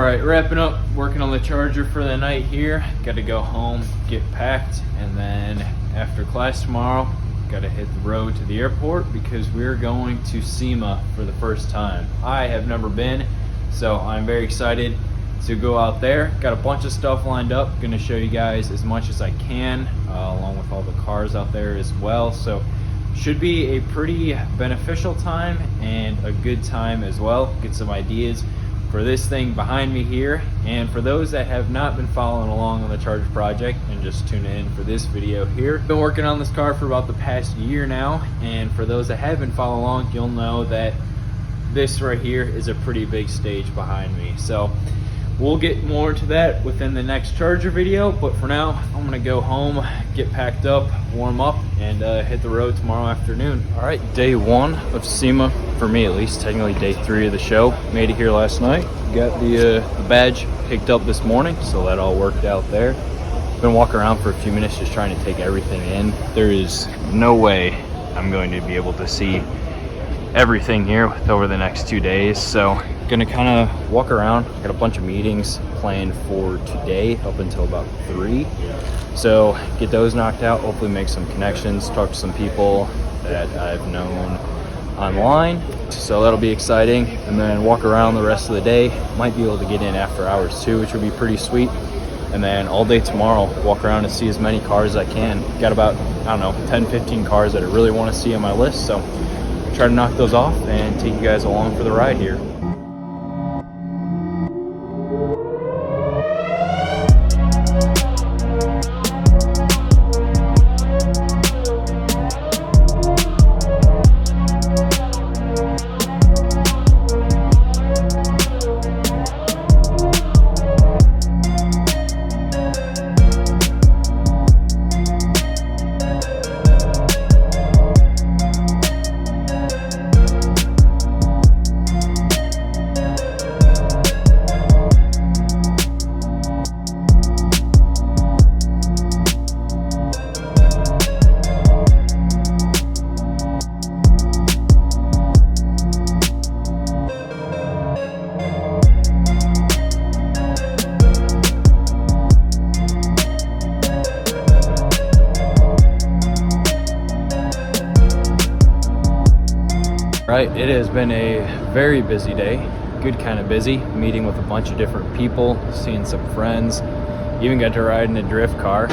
right, wrapping up, working on the charger for the night here. Got to go home, get packed, and then after class tomorrow, got to hit the road to the airport because we're going to SEMA for the first time. I have never been, so I'm very excited to go out there. Got a bunch of stuff lined up. Going to show you guys as much as I can, along with all the cars out there as well. So should be a pretty beneficial time and a good time as well. Get some ideas for this thing behind me here. And for those that have not been following along on the Charger project and just tune in for this video here, been working on this car for about the past year now. And for those that have been following along, you'll know that this right here is a pretty big stage behind me. So we'll get more into that within the next Charger video, but for now, I'm gonna go home, get packed up, warm up, and hit the road tomorrow afternoon. All right, day one of SEMA, for me at least, technically day 3 of the show. Made it here last night, got the badge picked up this morning, so that all worked out there. Been walking around for a few minutes just trying to take everything in. There is no way I'm going to be able to see everything here over the next 2 days, so gonna kind of walk around. Got a bunch of meetings planned for today up until about 3, so get those knocked out, hopefully make some connections, talk to some people that I've known online, so that'll be exciting. And then walk around the rest of the day. Might be able to get in after hours too, which would be pretty sweet. And then all day tomorrow, walk around and see as many cars as I can. Got about, I don't know, 10-15 cars that I really want to see on my list, so try to knock those off and take you guys along for the ride here. Right, it has been a very busy day, good kind of busy, meeting with a bunch of different people, seeing some friends, even got to ride in a drift car.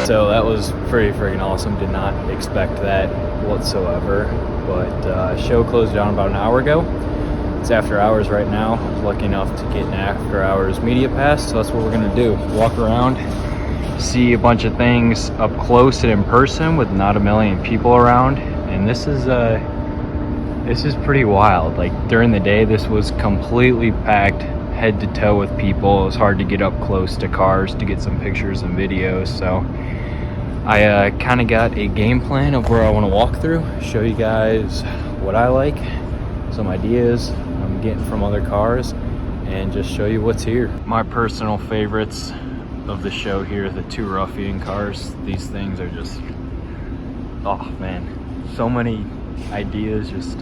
So that was pretty freaking awesome, did not expect that whatsoever, but show closed down about an hour ago. It's after hours right now. I was lucky enough to get an after hours media pass, so that's what we're gonna do. Walk around, see a bunch of things up close and in person with not a million people around. And this is pretty wild. Like during the day, this was completely packed head to toe with people. It was hard to get up close to cars to get some pictures and videos. So I kind of got a game plan of where I want to walk through, show you guys what I like, some ideas I'm getting from other cars, and just show you what's here. My personal favorites of the show here, the 2 ruffian cars. These things are just, oh man, so many ideas, just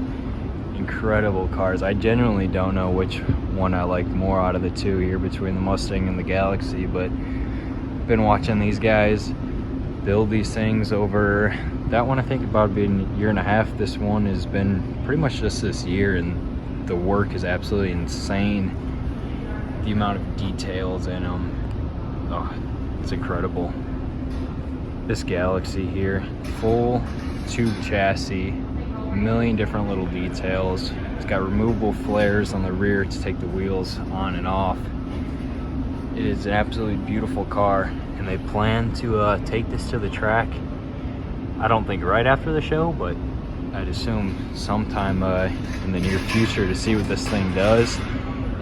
incredible cars. I genuinely don't know which one I like more out of the 2 here between the Mustang and the Galaxy, but been watching these guys build these things over, that one I think about being a year and a half. This one has been pretty much just this year, and the work is absolutely insane. The amount of details in them, oh, it's incredible. This Galaxy here, full tube chassis, a million different little details. It's got removable flares on the rear to take the wheels on and off. It is an absolutely beautiful car, and they plan to take this to the track. I don't think right after the show, but I'd assume sometime in the near future to see what this thing does,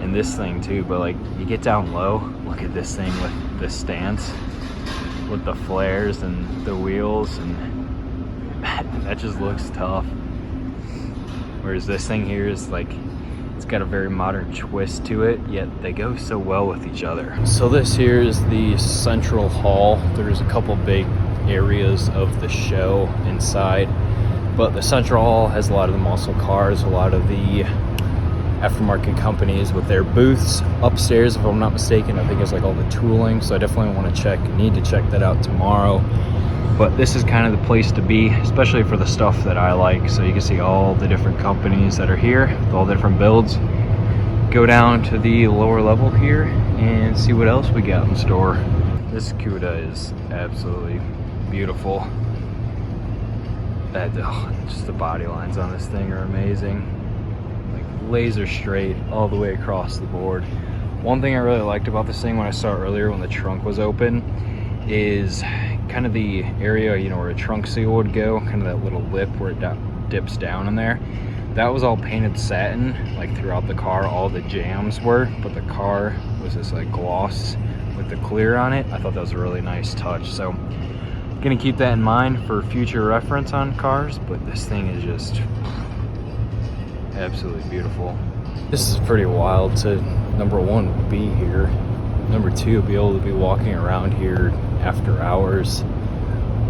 and this thing too. But like, you get down low, look at this thing with the stance, with the flares and the wheels, and that just looks tough. Whereas this thing here is like, It's got a very modern twist to it, yet they go so well with each other. So this here is the central hall. There's a couple big areas of the show inside, but the central hall has a lot of the muscle cars, a lot of the aftermarket companies with their booths. Upstairs, if I'm not mistaken, I think it's like all the tooling, so I definitely want to need to check that out tomorrow. But this is kind of the place to be, especially for the stuff that I like. So you can see all the different companies that are here with all the different builds. Go down to the lower level here and see what else we got in store. This CUDA is absolutely beautiful. Just the body lines on this thing are amazing. Like laser straight all the way across the board. One thing I really liked about this thing when I saw it earlier when the trunk was open is kind of the area, you know, where a trunk seal would go, kind of that little lip where it dips down in there. That was all painted satin, like throughout the car, all the jams were, but the car was this like gloss with the clear on it. I thought that was a really nice touch. So gonna keep that in mind for future reference on cars, but this thing is just absolutely beautiful. This is pretty wild to, number one, be here. Number two, be able to be walking around here after hours.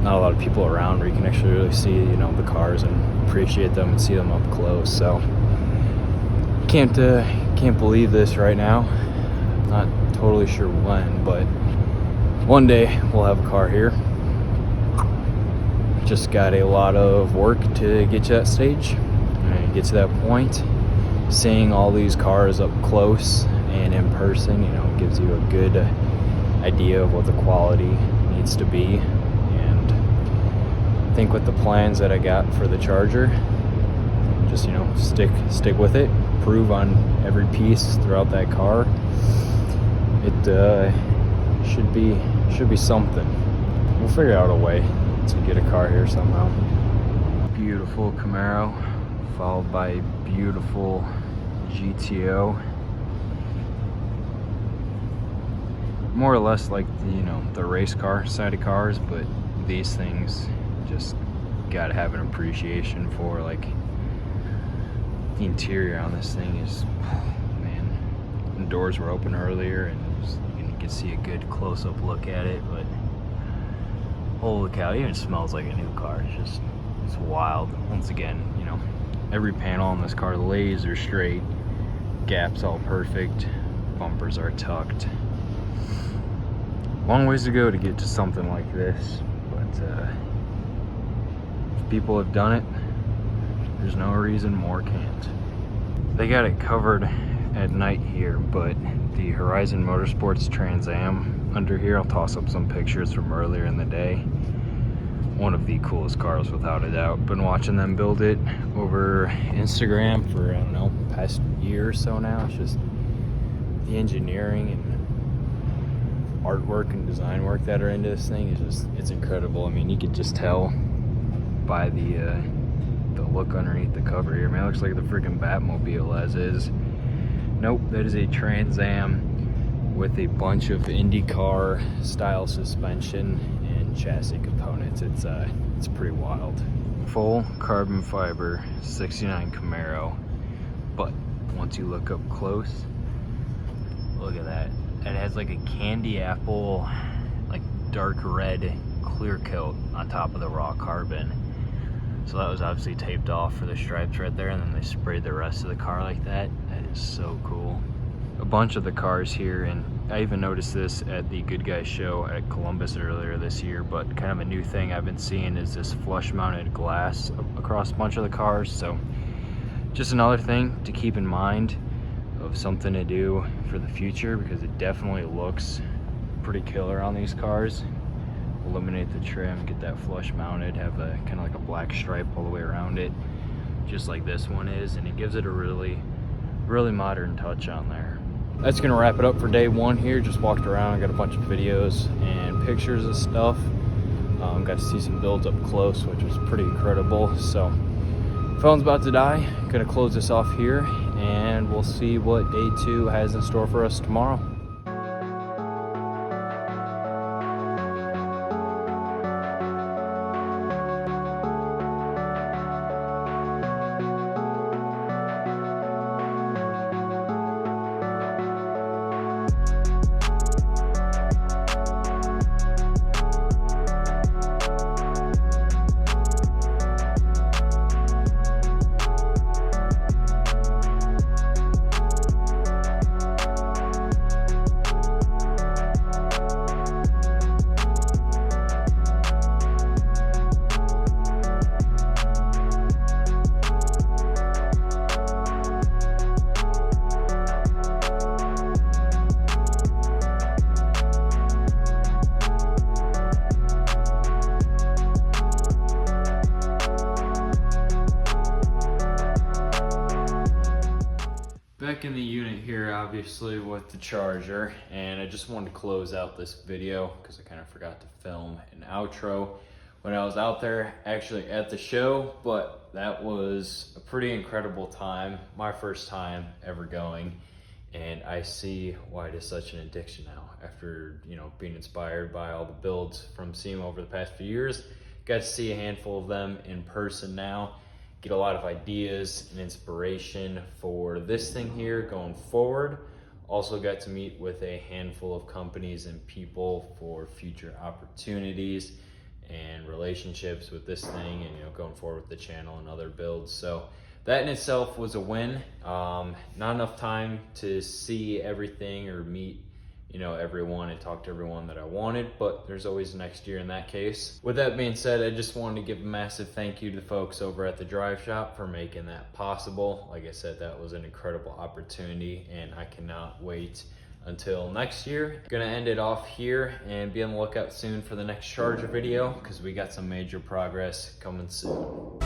Not a lot of people around where you can actually really see, you know, the cars and appreciate them and see them up close. So can't believe this right now. Not totally sure when, but one day we'll have a car here. Just got a lot of work to get to that stage and get to that point. Seeing all these cars up close and in person, you know, gives you a good idea of what the quality needs to be. And I think with the plans that I got for the Charger, just, you know, stick with it, improve on every piece throughout that car. It should be something. We'll figure out a way to get a car here somehow. Beautiful Camaro, followed by beautiful GTO. More or less like the, you know, the race car side of cars, but these things just gotta have an appreciation for. Like the interior on this thing is, man, the doors were open earlier and just, you can see a good close-up look at it, but holy cow, it even smells like a new car. It's wild. Once again, you know, every panel on this car laser straight, gaps all perfect, bumpers are tucked. Long ways to go to get to something like this, but if people have done it, there's no reason more can't. They got it covered at night here, but the Horizon Motorsports Trans Am under here, I'll toss up some pictures from earlier in the day. One of the coolest cars without a doubt. Been watching them build it over Instagram for, I don't know, past year or so now. It's just the engineering and artwork and design work that are into this thing is just, it's incredible. I mean, you could just tell by the look underneath the cover here. Man, it looks like the freaking Batmobile as is. Nope, that is a Trans Am with a bunch of IndyCar style suspension and chassis components. It's pretty wild. Full carbon fiber 69 Camaro, but once you look up close, look at that. It has like a candy apple, like dark red clear coat on top of the raw carbon. So that was obviously taped off for the stripes right there, and then they sprayed the rest of the car like that. That is so cool. A bunch of the cars here, and I even noticed this at the Good Guys show at Columbus earlier this year, but kind of a new thing I've been seeing is this flush mounted glass across a bunch of the cars. So just another thing to keep in mind of something to do for the future, because it definitely looks pretty killer on these cars. Eliminate the trim, get that flush mounted, have a kind of like a black stripe all the way around it, just like this one is, and it gives it a really modern touch on there. That's gonna wrap it up for day one here. Just walked around, got a bunch of videos and pictures of stuff. Got to see some builds up close, which was pretty incredible. So phone's about to die. Gonna close this off here, and we'll see what day two has in store for us tomorrow. back in the unit here, obviously, with the charger, and I just wanted to close out this video because I kind of forgot to film an outro when I was out there actually at the show, but that was a pretty incredible time, my first time ever going, and I see why it is such an addiction now after, you know, being inspired by all the builds from SEMA over the past few years. Got to see a handful of them in person now, get a lot of ideas and inspiration for this thing here going forward. Also got to meet with a handful of companies and people for future opportunities and relationships with this thing, and, you know, going forward with the channel and other builds. So that in itself was a win. Not enough time to see everything or meet, you know, everyone and talk to everyone that I wanted, but there's always next year in that case. With that being said, I just wanted to give a massive thank you to the folks over at the Drive Shop for making that possible. Like I said, that was an incredible opportunity, and I cannot wait until next year. Gonna end it off here and be on the lookout soon for the next charger video because we got some major progress coming soon.